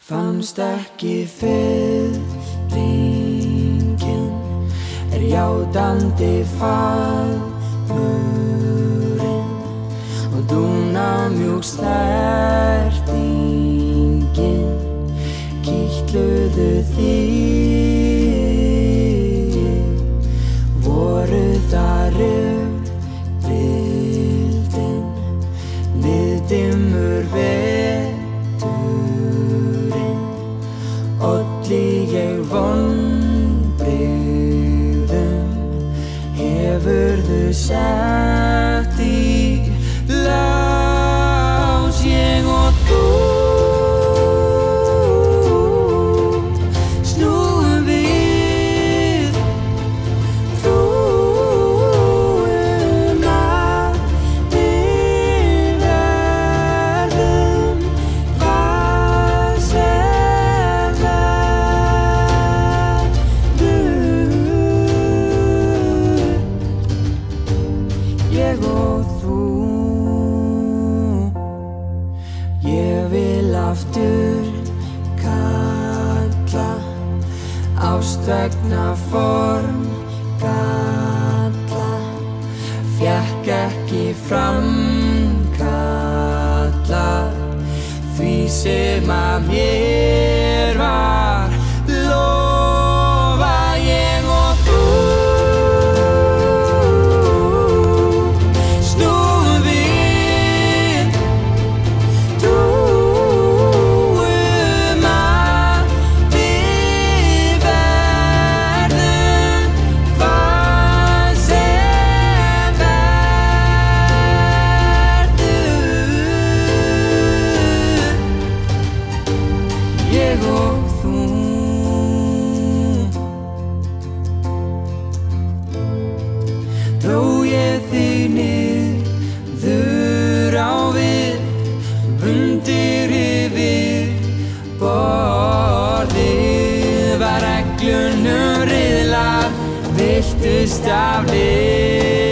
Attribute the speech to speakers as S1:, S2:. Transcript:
S1: Fannst ekki fiðringinn, játandi faðmurinn og dúnamjúk snertingin kitluðu þig. Voru það rifrildin miðdimmur veturinn olli ég vonbrigðum. Hefurðu sett í lás ég og þú snúum við, trúum að við verðum hvað sem verður. Ég og þú, ég vil aftur kalla ást vegna formgalla, fékk ekki framkalla því sem að mér var lofað. Ég og þú snúum við, trúum að við verðum hvað sem verður. Ég og þú, dró ég þig niður á við, undir yfir borðið var reglunum riðlað, villtust af lið.